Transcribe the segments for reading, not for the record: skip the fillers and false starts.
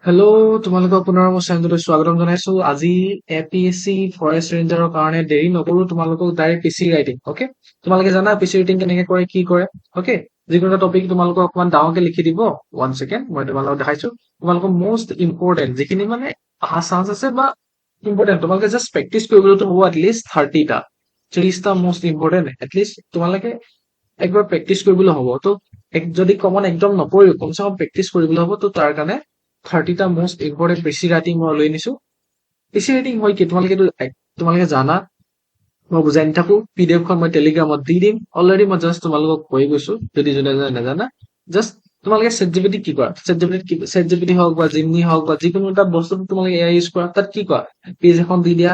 Hello', তোমালোকক পুনৰ মোৰ চেনেলটোলৈ স্বাগতম জনাইছো। আজি এপিএছচি ফৰেষ্ট ৰেঞ্জাৰৰ কাৰণে দেৰি নকৰো, তোমালোকক ডাইৰেক্ট পিচি ৰাইটিং। অকে, তোমালোকে জানা পিচি ৰাইটিং কেনেকে কৰে, কি কৰে। অকে, যিকোনো এটা টপিক তোমালোকক অকমান ডাঙৰকে লিখি দিব। 1 ছেকেণ্ড, মই তোমালোকক দেখাইছো। তোমালোকক মষ্ট ইম্পৰ্টেণ্ট যিখিনি মানে অহা চান্স আছে বা ইম্পৰ্টেণ্ট, তোমালোকে জাষ্ট প্ৰেক্টিচ কৰিবলৈতো হ'ব। এটলিষ্ট 30টা 30টা মষ্ট ইম্পৰ্টেণ্ট এটলিষ্ট তোমালোকে একবাৰ প্ৰেক্টিচ কৰিবলৈ হ'ব। তো যদি কমন একদম নপৰিও, কমচে কম প্ৰেক্টিচ কৰিবলৈ হ'ব। তো তাৰ কাৰণে 30টা মষ্ট ইম্পৰ্টেণ্ট পিচি ৰাইটিং মই লৈ আনিছো। পিচি ৰাইটিং হয় কি, তোমালোকে জানা, মই বুজাই নাথাকো। পিডিএফখন মই টেলিগ্ৰামত দি দিম। অলৰেডি মই জাষ্ট তোমালোকক কৈ গৈছো, যদি যোনে যোনে নাজানা। জাষ্ট তোমালোকে চেটজিপিটি কি কৰা, চেটজিপিটি হওক বা জিমনি হওক বা যিকোনো এটা বস্তু তোমালোকে এআই ইউজ কৰা, তাত কি কৰা, পেজ এখন দি দিয়া,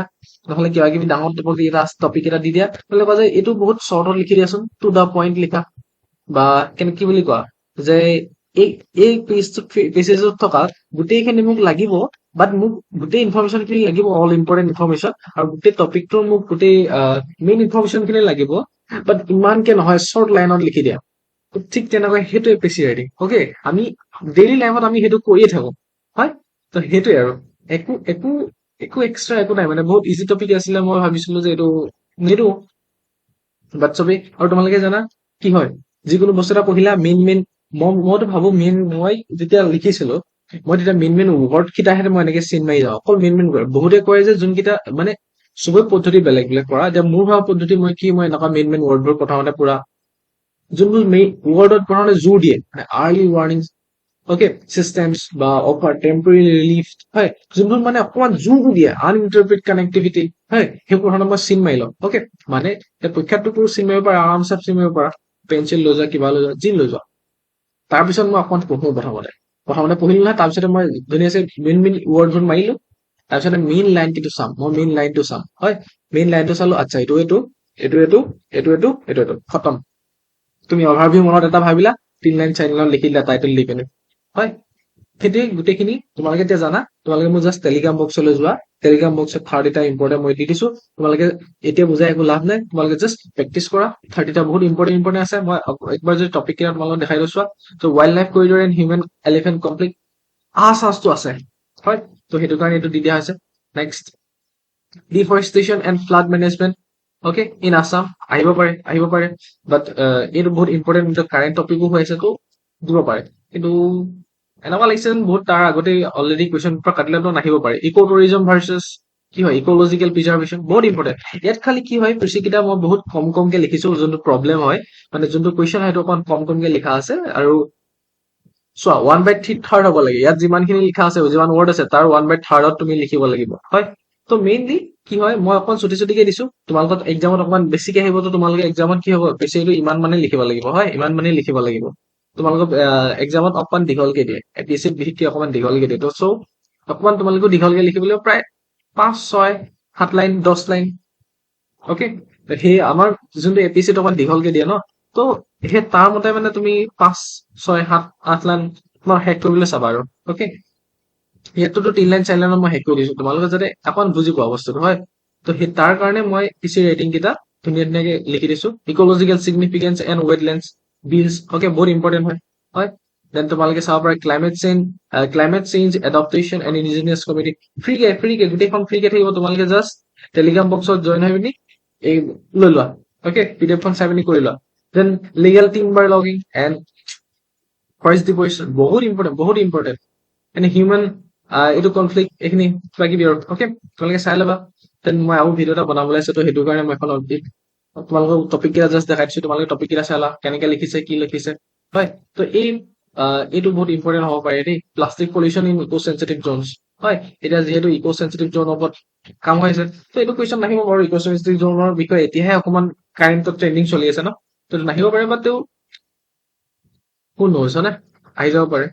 নহলে কিবা কিবি ডাঙৰ টপিক এটা দি দিয়া, নহলে কয় যে এইটো বহুত শ্বৰ্টত লিখি দিয়াচোন, টু দা পইণ্ট লিখা। বা কি বুলি কোৱা যে এই এই পেজটোত থকা গোটেইখিনি মোক লাগিব, বাট মোক গোটেই ইনফৰমেশ্যন খিনি লাগিব, অল ইম্পৰ্টেণ্ট ইনফৰমেশ্যন, আৰু গোটেই টপিকটোৰ মোক গোটেই মেইন ইনফৰমেশ্যন খিনি লাগিব, বাট ইমানকে নহয়, শ্বৰ্ট লাইনত লিখি দিয়া। ঠিক তেনেকৈ সেইটোৱে পেচি ৰাইটিং। অকে, আমি ডেইলি লাইফত আমি সেইটো কৰিয়ে থাকো, হয়। তো সেইটোৱে আৰু একো একো একো এক্সট্ৰা একো নাই, মানে বহুত ইজি টপিক আছিলে। মই ভাবিছিলো যে এইটো নিদো, বাট চবেই। আৰু তোমালোকে জানা কি হয়, যিকোনো বস্তু এটা পঢ়িলা, মইতো ভাবো মই যেতিয়া লিখিছিলো, মই তেতিয়া মেইন ৱৰ্ড কেইটাহে মই এনেকে চিন মাৰি যাওঁ, অকল মেইন ৱৰ্ড। বহুতে কয় যে যোনকেইটা মানে চবৰে পদ্ধতি বেলেগ বেলেগ কৰা। এতিয়া মোৰ ভাবা পদ্ধতি, মই এনেকুৱা মেইন ৱৰ্ডবোৰ প্ৰথমতে পুৰা যোনবোৰ মেইন ৱৰ্ডত প্ৰথমতে জোৰ দিয়ে, মানে আৰ্লি ৱাৰ্নিং, অকে, চিষ্টেমছ বা অফাৰ টেম্পৰেৰী ৰিলিফ, হয়, যোনবোৰ মানে অকমান জোৰটো দিয়ে, আনইণ্টাৰপ্ৰিট কানেক্টিভিটি, হয়, সেইবোৰ ধৰণৰ মই চিন মাৰি লওঁ। অকে, মানে পৰীক্ষাতটো চিন মাৰিব পাৰা, আৰামছে চিন মাৰিব পাৰা, পেঞ্চিল লৈ যোৱা, কিবা লৈ যোৱা, যি লৈ যোৱা। তাৰপিছত মই অকমান পঢ়ো প্ৰথমতে পঢ়িলো নহয়, তাৰপিছতে মই ধুনীয়াছে মেইন ৱৰ্ডবোৰ মাৰিলো, তাৰপিছতে মেইন লাইনটো চাম, হয়। মেইন লাইনটো চালো, আচ্ছা, এইটো খতম। তুমি অভাৰভিউ মনত এটা ভাবিলা, 3 লাইন 4 লাইন লিখি দিলা টাইটেল দি পিনে, হয়। সেইটোৱে গোটেইখিনি তোমালোকে এতিয়া জানা। তোমালোকে মোৰ জাষ্ট টেলিগ্ৰাম বক্সলৈ যোৱা, টেলিগ্ৰাম বক্সত 30টা ইম্পৰ্টেণ্ট মই দি দিছো। তোমালোকে এতিয়া বুজাই একো লাভ নাই, তোমালোকে জাষ্ট প্ৰেক্টিচ কৰা। 30টা বহুত ইম্পৰ্টেণ্ট আছে। মই একবাৰ যদি টপিক কেইটা তোমালোকক দেখাই দিছো, ত' wild life corridor and human elephant conflict চান্সটো আছে, হয়। ত' সেইটো কাৰণে এইটো দি দিয়া হৈছে। Next, deforestation and flood management, okay, in Assam, আহিব পাৰে, বাট এইটো বহুত ইম্পৰ্টেণ্ট কাৰেণ্ট টপিকো হৈ আছে, তো দিব পাৰে। কিন্তু এনেকুৱা লাগিছে যেন বহুত তাৰ আগতে অলৰেডি কুৱেশ্যন পেপাৰ কাটিলেতো নাহিব পাৰে। ইক' টুৰিজম ভাৰ্চেছ কি হয়, ইকলজিকেল প্ৰিজাৰ্ভেশ্যন, বহুত ইম্পৰ্টেণ্ট। ইয়াত খালি কি হয়, কেইটা মই বহুত কমকে লিখিছো, যোনটো প্ৰব্লেম হয়, মানে যোনটো কুৱেশ্যন হয় সেইটো অকণ কমকে লিখা আছে। আৰু চোৱা, 1/3 হ'ব লাগে। ইয়াত যিমানখিনি লিখা আছে, যিমান ৱৰ্ড আছে, তাৰ 1/3 তুমি লিখিব লাগিব, হয়। ত' মেইনলি কি হয়, মই অকণ চুটিকে দিছো। তোমালোকক এক্সামত অকমান বেছিকে আহিব, তো তোমালোকে এক্সামত কি হ'ব, বেছিটো ইমান মানে লিখিব লাগিব, হয়, ইমান মানে লিখিব লাগিব। তোমালোকক এক্সামত অকমান দীঘলকে দিয়ে, এপিএছচিত বিশেষকে অকমান দীঘলকে দিয়ে। তো অকমান তোমালোকক দীঘলকে লিখিবলৈ প্ৰায় 5, 6, 7 লাইন, 10 লাইন, অকে। সেই আমাৰ যোনটো এপিএছচিত অকমান দীঘলকে দিয়ে ন, তো সেই তাৰ মতে মানে তুমি 5, 6, 7, 8 লাইন তোমাৰ শেষ কৰিবলৈ চাবা আৰু, অকে। ইয়াতোতো 3 লাইন 4 লাইনত মই শেষ কৰি দিছো, তোমালোকে যাতে অকমান বুজি পোৱা বস্তুটো, হয়। তো সেই তাৰ কাৰণে মই পিচি ৰেটিং কেইটা ধুনীয়াকে লিখি দিছো। ইকলজিকেল চিগনিফিকেন্স এণ্ড ৱেটলেণ্ডছ বিলছ, অকে, বহুত ইম্পৰ্টেণ্ট হয়, হয়। দেন তোমালোকে চাব পাৰা climate change adaptation and indigenous committee, ফ্ৰীকে গোটেইখন ফ্ৰীকে থাকিব। তোমালোকে জাষ্ট টেলিগ্ৰাম বক্সত জইন হৈ পিনি এই লৈ লোৱা, অকে, পিডিএফখন চাই পিনি কৰি লোৱা। Then legal timber logging and forest deposition, বহুত ইম্পৰ্টেণ্ট। এণ্ড হিউমেন এইটো কনফ্লিক্ট, এইখিনি কিবা কিবি আৰু, অকে, তোমালোকে চাই ল'বা। দেন মই আৰু ভিডিঅ' এটা বনাবলৈ আছো, তো সেইটো কাৰণে মই এখন তোমালোকক টপিক কেইটা জাষ্ট দেখাই দিছো। তোমালোকে টপিক কেইটা চালা, কেনেকে লিখিছে, কি লিখিছে, হয়। তো এইটো বহুত ইম্পৰ্টেণ্ট হ'ব পাৰে দেই, plastic pollution in eco sensitive zones, হয়। এতিয়া যিহেতু ইকো চেঞ্চিটিভ জোনৰ ওপৰত কাম হৈ আছে, তো এইটো কুৱেশ্যন নাহিব বাৰু। ইকো চেঞ্চিটিভ জোনৰ বিষয়ে এতিয়াহে অকমান কাৰেণ্টত ট্ৰেণ্ডিং চলি আছে ন, তো নাহিব পাৰে, বাট তেওঁ কোন নহৈছে নে, আহি যাব পাৰে।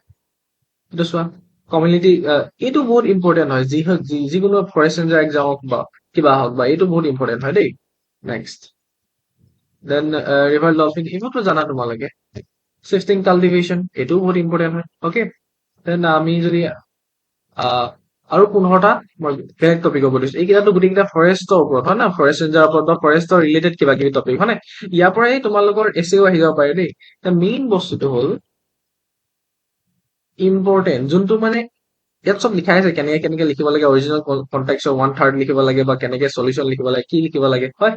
এইটো চোৱা, কমিউনিটি, এইটো বহুত ইম্পৰ্টেণ্ট হয়। যিকোনো ফৰেষ্ট ৰেঞ্জাৰ এক্সাম হওক বা কিবা হওক, বা এইটো বহুত ইম্পৰ্টেণ্ট হয় দেই। নেক্সট, দেন ৰিভাৰ ডলফিন, এইবোৰতো জানা তোমালোকে। চিফটিং কাল্টিভেশ্যন, এইটোও বহুত ইম্পৰ্টেণ্ট হয়, অকে। দেন আমি যদি আৰু 15টা মই বেলেগ টপিকৰ ওপৰত দিছো। এইকেইটাতো গোটেইকেইটা ফৰেষ্টৰ ওপৰত হয় না, ফৰেষ্ট ৰেঞ্জাৰৰ ওপৰত বা ফৰেষ্টৰ ৰিলেটেড কিবা কিবি টপিক, হয় নে। ইয়াৰ পৰাই তোমালোকৰ এছেও আহি যাব পাৰে দেই। মেইন বস্তুটো হ'ল ইম্পৰ্টেণ্ট, যোনটো মানে ইয়াত চব লিখাই আছে কেনেকে কেনেকে লিখিব লাগে অৰিজিনেল কণ্টেক্সৰ 1/3 লিখিব লাগে বা কেনেকে সলিউশন লিখিব লাগে কি লিখিব লাগে হয়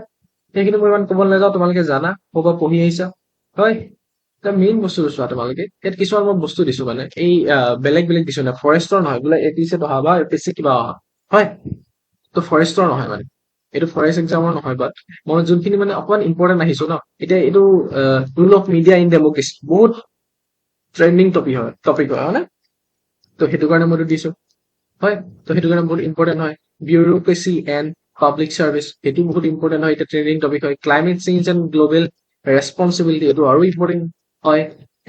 সেইখিনি মই ইমান ক'ব নাযাওঁ তোমালোকে জানা ক'ৰবাত পঢ়ি আহিছা হয় এতিয়া মেইন বস্তুটো চোৱা তোমালোকে ইয়াত কিছুমান মই বস্তু দিছো মানে এই বেলেগ বেলেগ দিছো না ফৰেষ্টৰ নহয় বোলে এপিচিত অহা বা এপিচি কিবা অহা হয় তো ফৰেষ্টৰ নহয় মানে এইটো ফৰেষ্ট এক্সামৰ নহয় বাট মই যোনখিনি মানে অকমান ইম্পৰ্টেণ্ট আহিছো ন এতিয়া এইটো rule of media in democracy বহুত ট্ৰেণ্ডিং টপিক হয় নে তো সেইটো কাৰণে মই এইটো দিছো হয় তো সেইটো কাৰণে বহুত ইম্পৰ্টেণ্ট হয় বিউৰোক্ৰেচি এণ্ড পাব্লিক চাৰ্ভিচ সেইটো বহুত ইম্পৰ্টেণ্ট হয় এতিয়া ট্ৰেণ্ডিং টপিক হয় climate change and global responsibility এইটো আৰু ইম্পৰ্টেণ্ট হয়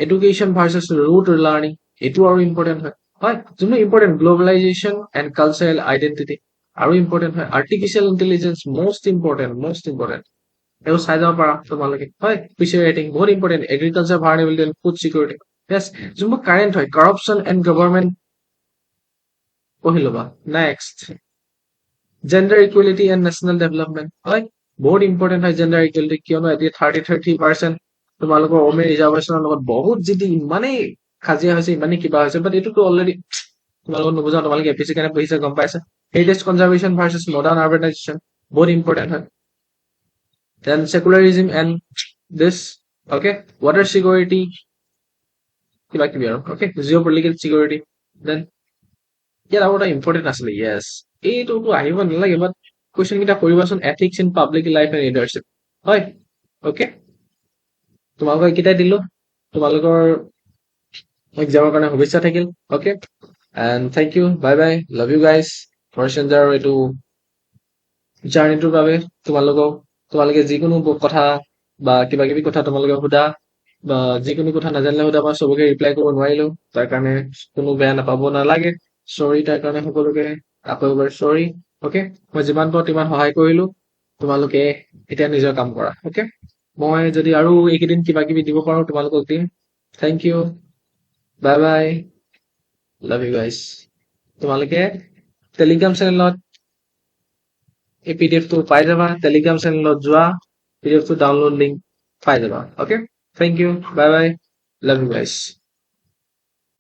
এডুকেশ্যন ভাৰ্চেছ ৰুট লাৰ্ণিং এইটো আৰু ইম্পৰ্টেণ্ট হয় যোনটো important globalization and cultural identity আৰু ইম্পৰ্টেণ্ট হয় আৰ্টিফিচিয়েল ইণ্টেলিজেঞ্চ মষ্ট ইম্পৰ্টেণ্ট এইবোৰ চাই যাব পাৰা তোমালোকে হয় ফিচাৰ ৰেটিং বহুত important agriculture vulnerability and food security yes যোনবোৰ কাৰেণ্ট হয় কৰাপশ্যন এণ্ড গভৰ্ণমেণ্ট পঢ়ি ল'বা next gender equality and national development হয় বহুত ইম্পৰ্টেণ্ট হয় জেণ্ডাৰ ইকুৱেলিটি কিয়নো এতিয়া 30% তোমালোকৰ ওমেন ৰিজাৰ্ভেশ্যনৰ লগত বহুত যিটো ইমানেই কাজিয়া হৈছে ইমানেই কিবা হৈছে বাট এইটোতো অলৰেডি তোমালোকক নুবুজাওঁ তোমালোকে এপিচি কাৰণে পঢ়িছে গম পাইছে heritage conservation versus modern urbanization বহুত ইম্পৰ্টেণ্ট হয় then secularism and this okay water security কিবা কিবি আৰু okay geo' political security then ইয়াত আৰু এটা ইম্পৰ্টেণ্ট আছিলে য়েছ এইটোতো আহিব নালাগে বাট কুৱেশ্যন কেইটা কৰিবাচোন ethics in public life and leadership হয় অ'কে তোমালোকক এইকেইটাই দিলো তোমালোকৰ এক্সামৰ কাৰণে শুভেচ্ছা থাকিল okay and thank you bye bye love you guys ফৰেঞ্জাৰ এইটো জাৰ্ণিটোৰ বাবে তোমালোকে যিকোনো কথা বা কিবা কিবি কথা তোমালোকে সোধা বা যিকোনো কথা নাজানিলে সোধা মই চবকে ৰিপ্লাই কৰিব নোৱাৰিলো তাৰ কাৰণে কোনো বেয়া নাপাব নালাগে চৰি তাৰ কাৰণে সকলোকে আকৌ এবাৰ চৰি অ'কে মই যিমান পাৰো তিমান সহায় কৰিলো তোমালোকে এতিয়া নিজৰ কাম কৰা অ'কে মই যদি আৰু এইকেইদিন কিবা কিবি দিব পাৰো তোমালোকক দিম thank you bye bye love you guys তোমালোকে টেলিগ্ৰাম চেনেলত এই পিডিএফটো পাই যাবা টেলিগ্ৰাম চেনেলত যোৱা পিডিএফটো ডাউনলোড লিংক পাই যাবা okay thank you bye bye love you guys